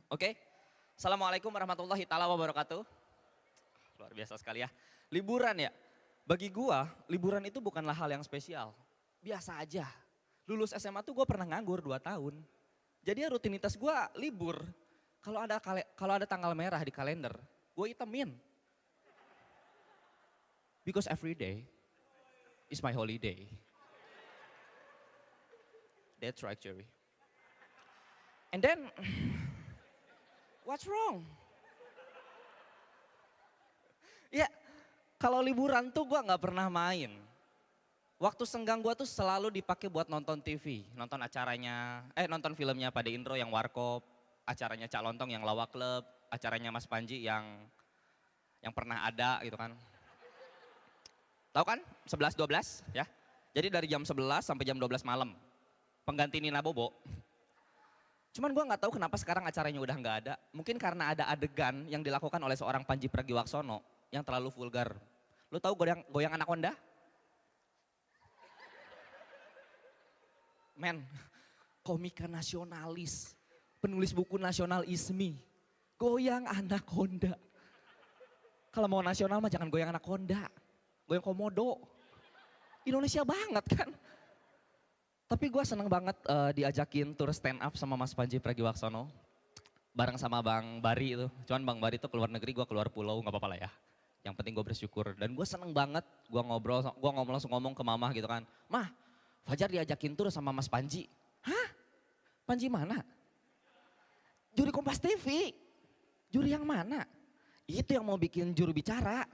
Oke, Assalamualaikum warahmatullahi taala wabarakatuh. Luar biasa sekali ya. Liburan ya, bagi gua liburan itu bukanlah hal yang spesial. Biasa aja. Lulus SMA tuh gua pernah nganggur 2 tahun. Jadi ya rutinitas gua libur. Kalau ada tanggal merah di kalender, gua itemin. Because every day is my holiday. That's right, Jerry. And then, what's wrong? Ya, kalau liburan tuh gua nggak pernah main. Waktu senggang gua tuh selalu dipakai buat nonton TV, nonton filmnya Pade Indro yang Warkop, acaranya Cak Lontong yang Lawak Club, acaranya Mas Panji yang pernah ada gitu kan. Tahu kan? 11-12 ya. Jadi dari jam 11 sampai jam 12 malam. Pengganti Nina Bobo. Cuman gue nggak tahu kenapa sekarang acaranya udah nggak ada. Mungkin karena ada adegan yang dilakukan oleh seorang Panji Pragiwaksono yang terlalu vulgar. Lu tahu goyang anaconda? Men, komika nasionalis, penulis buku nasional Ismi, goyang anaconda. Kalau mau nasional mah jangan goyang anaconda, goyang komodo. Indonesia banget kan. Tapi gue seneng banget diajakin tur stand up sama Mas Panji Pragiwaksono. Bareng sama Bang Bari itu. Cuman Bang Bari itu keluar negeri, gue keluar pulau, gak apa-apa lah ya. Yang penting gue bersyukur. Dan gue seneng banget, gue langsung ngomong ke mama gitu kan. Mah, Fajar diajakin tur sama Mas Panji. Hah? Panji mana? Juri Kompas TV. Juri yang mana? Itu yang mau bikin juru bicara.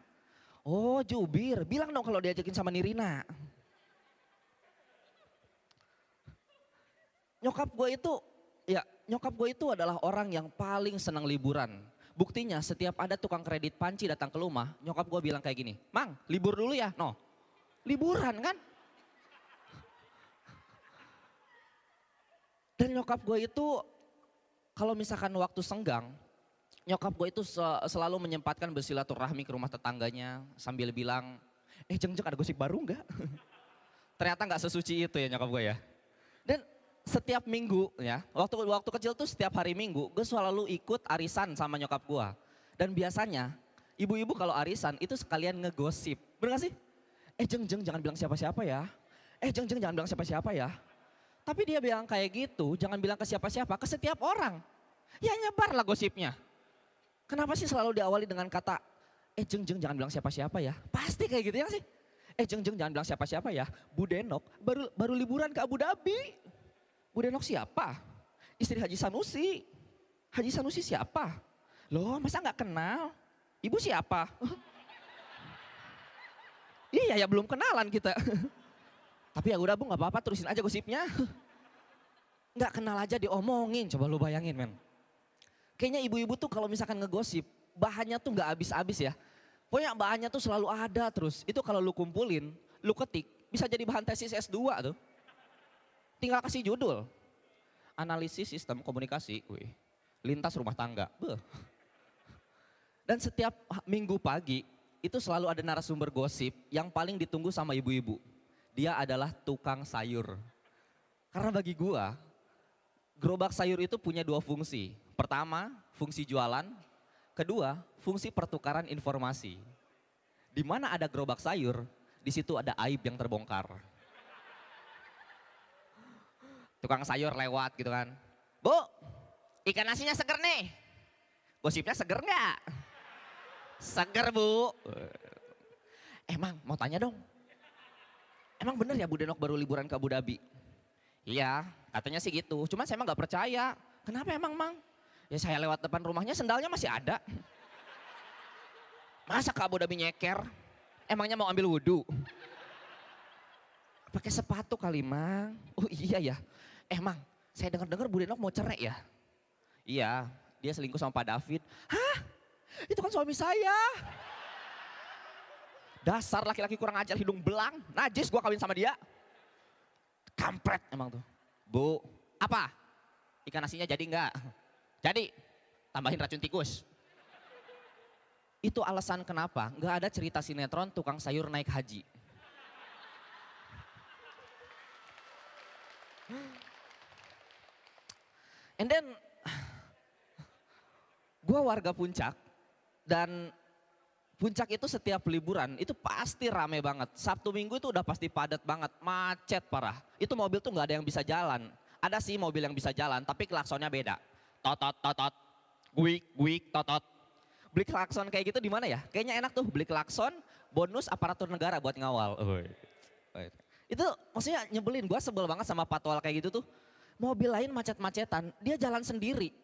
Oh jubir, bilang dong kalau diajakin sama Nirina. Nyokap gue itu adalah orang yang paling senang liburan. Buktinya setiap ada tukang kredit panci datang ke rumah, nyokap gue bilang kayak gini, Mang libur dulu ya, no. Liburan kan? Dan nyokap gue itu kalau misalkan waktu senggang, nyokap gue itu selalu menyempatkan bersilaturahmi ke rumah tetangganya sambil bilang, Jeng ada gosip baru enggak? Ternyata nggak sesuci itu ya nyokap gue ya. Dan setiap minggu ya, waktu kecil tuh setiap hari minggu gue selalu ikut arisan sama nyokap gue. Dan biasanya ibu-ibu kalau arisan itu sekalian ngegosip, bener gak sih? Jeng jangan bilang siapa-siapa ya. Jeng jangan bilang siapa-siapa ya. Tapi dia bilang kayak gitu, jangan bilang ke siapa-siapa, ke setiap orang. Ya nyebar lah gosipnya. Kenapa sih selalu diawali dengan kata, Jeng jangan bilang siapa-siapa ya. Pasti kayak gitu ya sih. Jeng jangan bilang siapa-siapa ya. Bu Denok baru liburan ke Abu Dhabi. Bu Denok siapa? Istri Haji Sanusi. Haji Sanusi siapa? Loh masa gak kenal? Ibu siapa? Iya ya belum kenalan kita. Tapi ya udah Bu gak apa-apa terusin aja gosipnya. Gak kenal aja diomongin, coba lu bayangin men. Kayaknya ibu-ibu tuh kalau misalkan ngegosip, bahannya tuh gak habis-habis ya. Pokoknya bahannya tuh selalu ada terus. Itu kalau lu kumpulin, lu ketik, bisa jadi bahan tesis S2 tuh. Tinggal kasih judul. Analisis sistem komunikasi, lintas rumah tangga. Beuh. Dan setiap minggu pagi, itu selalu ada narasumber gosip yang paling ditunggu sama ibu-ibu. Dia adalah tukang sayur. Karena bagi gua, gerobak sayur itu punya 2 fungsi. Pertama, fungsi jualan. Kedua, fungsi pertukaran informasi. Di mana ada gerobak sayur, di situ ada aib yang terbongkar. Tukang sayur lewat gitu kan. Bu, ikan nasinya seger nih. Gosipnya seger nggak? Seger Bu. Emang mau tanya dong. Emang bener ya Bu Denok baru liburan ke Abu Dhabi? Iya, katanya sih gitu. Cuman saya emang gak percaya. Kenapa emang Mang? Ya saya lewat depan rumahnya sendalnya masih ada. Masa ke Abu Dhabi nyeker? Emangnya mau ambil wudhu? Pakai sepatu kali Mang. Oh iya ya. Mang, saya dengar-dengar Bu Denok mau cerai ya? Iya, dia selingkuh sama Pak David. Hah? Itu kan suami saya. Dasar laki-laki kurang ajar hidung belang. Najis gua kawin sama dia. Kampret emang tuh. Bu, apa? Ikan nasinya jadi enggak? Jadi, tambahin racun tikus. Itu alasan kenapa enggak ada cerita sinetron tukang sayur naik haji. And then, Gua warga Puncak dan Puncak itu setiap liburan itu pasti rame banget. Sabtu Minggu itu udah pasti padat banget, macet parah. Itu mobil tuh nggak ada yang bisa jalan. Ada sih mobil yang bisa jalan, tapi klaksonnya beda. Totot, totot, guik, guik, totot. Beli klakson kayak gitu di mana ya? Kayaknya enak tuh beli klakson, bonus aparatur negara buat ngawal. Itu maksudnya nyebelin, gua sebel banget sama patwal kayak gitu tuh. Mobil lain macet-macetan, dia jalan sendiri.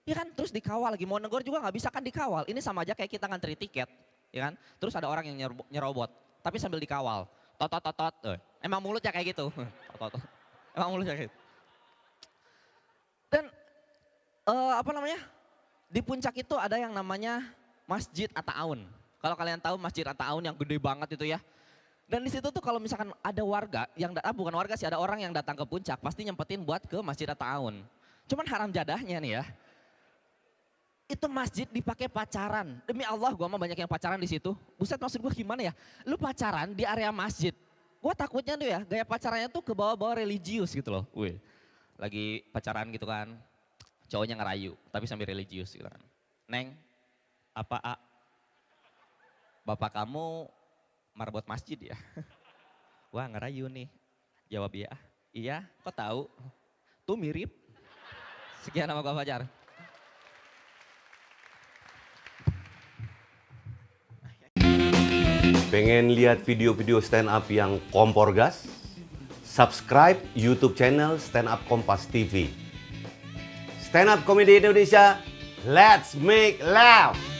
Ya kan, terus dikawal lagi, mau negor juga nggak bisa kan dikawal. Ini sama aja kayak kita ngantri tiket, ya kan. Terus ada orang yang nyerobot, tapi sambil dikawal. Totot, totot, emang mulutnya kayak gitu. Totot, emang mulutnya kayak gitu. Dan apa namanya, di Puncak itu ada yang namanya Masjid Atta-Aun. Kalau kalian tahu Masjid Atta-Aun yang gede banget itu ya. Dan di situ tuh kalau misalkan ada warga, yang bukan warga sih, ada orang yang datang ke Puncak, pasti nyempetin buat ke Masjid Atta-Aun. Cuman haram jadahnya nih ya. Itu masjid dipakai pacaran. Demi Allah gua mah banyak yang pacaran di situ. Buset, maksud gua gimana ya? Lu pacaran di area masjid. Gua takutnya tuh ya, gaya pacarannya tuh ke bawah-bawah religius gitu loh. Wih, lagi pacaran gitu kan. Cowoknya ngerayu, tapi sambil religius gitu kan. Neng, apa A? Bapak kamu marbot masjid ya? Wah ngerayu nih. Jawab ya. Iya, kok tahu? Tuh mirip. Sekian nama gua Fajar. Pengen lihat video-video stand up yang kompor gas? Subscribe YouTube channel Stand Up Kompas TV. Stand Up Komedi Indonesia, let's make laugh!